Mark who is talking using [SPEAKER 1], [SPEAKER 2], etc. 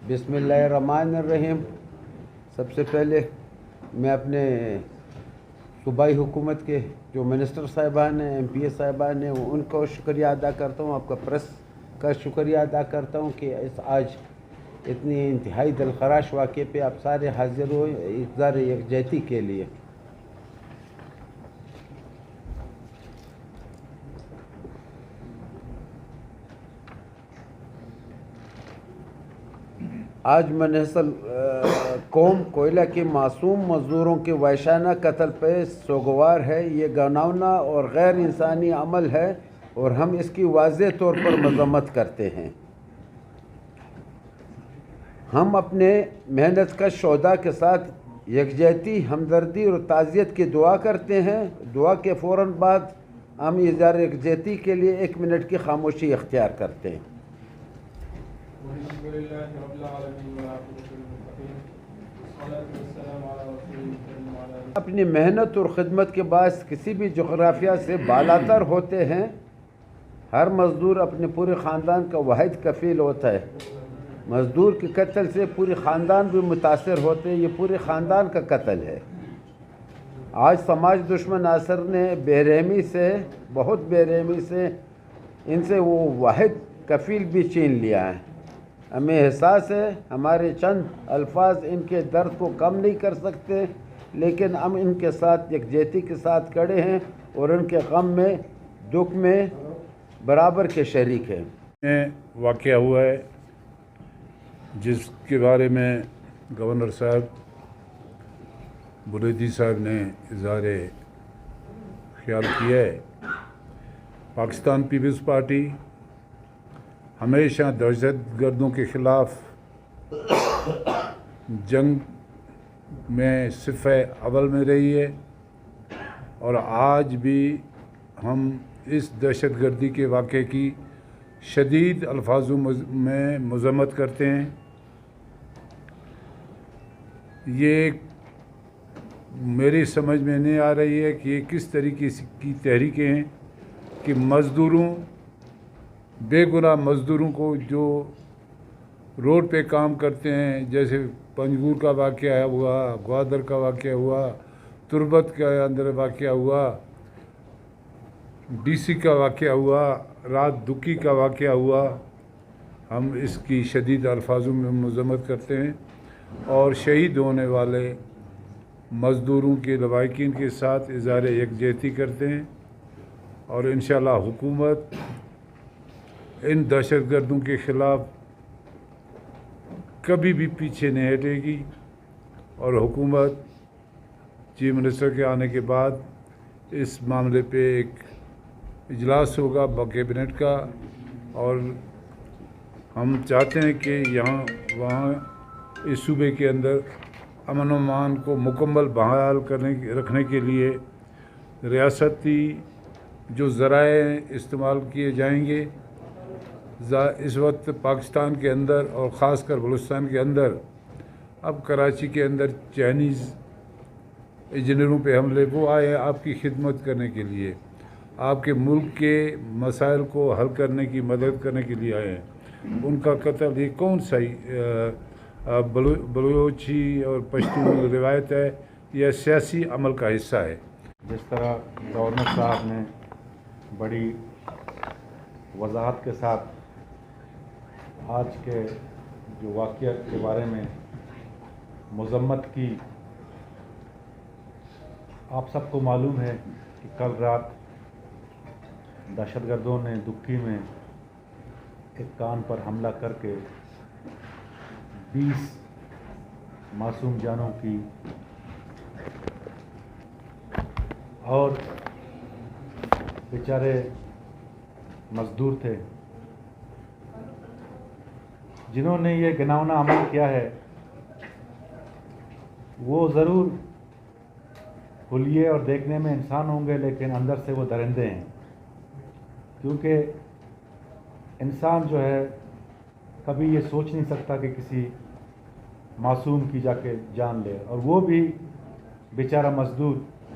[SPEAKER 1] बिस्मिल्लाहिर्रहमानिर्रहीम। सबसे पहले मैं अपने सूबाई हुकूमत के जो मिनिस्टर साहिबान हैं, MPA साहिबान हैं, उनको शुक्रिया अदा करता हूँ। आपका प्रेस का शुक्रिया अदा करता हूँ कि आज इतनी इंतहाई दिलखराश वाक़े पे आप सारे हाजिर हो इज़हार यकजहती के लिए। आज मनहसल कौम कोयला के मासूम मज़दूरों के वहशाना कत्ल पे सोगवार है। ये घिनौना और गैर इंसानी अमल है और हम इसकी वाज़ेह तौर पर मज़म्मत करते हैं। हम अपने मेहनत कश शोहदा के साथ यकजहती, हमदर्दी और ताज़ियत की दुआ करते हैं। दुआ के फ़ौरन बाद हम इज़हार यकजहती के लिए 1 मिनट की खामोशी इख्तियार करते हैं। अपनी मेहनत और ख़िदमत के बायस किसी भी जोग्राफिया से बालातर होते हैं। हर मज़दूर अपने पूरे ख़ानदान का वाहिद कफ़ील होता है। मज़दूर के कत्ल से पूरे ख़ानदान भी मुतासर होते हैं। ये पूरे ख़ानदान का कत्ल है। आज समाज दुश्मन असर ने बेरहमी से, बहुत बेरहमी से इनसे वो वाहिद कफ़ील भी छीन लिया है। हमें एहसास है हमारे चंद अल्फाज इनके दर्द को कम नहीं कर सकते, लेकिन हम इनके साथ यकजहती के साथ खड़े हैं और उनके गम में, दुख में बराबर के शरीक हैं।
[SPEAKER 2] वाक़या हुआ है जिसके बारे में गवर्नर साहब बुरेदी साहब ने इज़हार ख्याल किया है। पाकिस्तान पीपल्स पार्टी हमेशा दहशतगर्दों के ख़िलाफ़ जंग में सिफ़े अव्वल में रही है और आज भी हम इस दहशतगर्दी के वाक़े की शदीद अल्फाजों में मज़म्मत करते हैं। ये मेरी समझ में नहीं आ रही है कि ये किस तरीके की तहरीकें हैं कि मज़दूरों, बेगुनाह मज़दूरों को जो रोड पे काम करते हैं, जैसे पंजगूर का वाक़या हुआ, ग्वादर का वाक़या हुआ, तुर्बत के अंदर वाक़या हुआ, DC का वाक़या हुआ, रात दुखी का वाक़या हुआ, हम इसकी शदीद अल्फाजों में मज़म्मत करते हैं और शहीद होने वाले मज़दूरों के लवाहिकीन के साथ इज़हार यकजहती करते हैं और इंशाअल्लाह हुकूमत इन दहशतगर्दों के ख़िलाफ़ कभी भी पीछे नहीं हटेगी और हुकूमत चीफ मिनिस्टर के आने के बाद इस मामले पे एक इजलास होगा कैबिनेट का और हम चाहते हैं कि यहाँ वहाँ इस सूबे के अंदर अमन व अमान को मुकम्मल बहाल रखने के लिए रियासती जो ज़राए इस्तेमाल किए जाएंगे। इस वक्त पाकिस्तान के अंदर और ख़ास कर बलूचिस्तान के अंदर अब कराची के अंदर चाइनीज़ इंजीनियरों पे हमले वो आए आपकी खिदमत करने के लिए, आपके मुल्क के मसाइल को हल करने की मदद करने के लिए आए हैं। उनका कत्ल ये कौन सा बलूची और पश्तून रिवायत है या सियासी अमल का हिस्सा है।
[SPEAKER 3] जिस तरह गवर्नर साहब ने बड़ी वजाहत के साथ आज के जो वाक़या के बारे में मज़म्मत की, आप सबको मालूम है कि कल रात दहशतगर्दों ने दुक्की में एक कान पर हमला करके 20 मासूम जानों की और बेचारे मज़दूर थे जिन्होंने ये घिनौना अमल किया है। वो ज़रूर हुलिये और देखने में इंसान होंगे, लेकिन अंदर से वो दरिंदे हैं, क्योंकि इंसान जो है कभी ये सोच नहीं सकता कि किसी मासूम की जाके जान ले, और वो भी बेचारा मज़दूर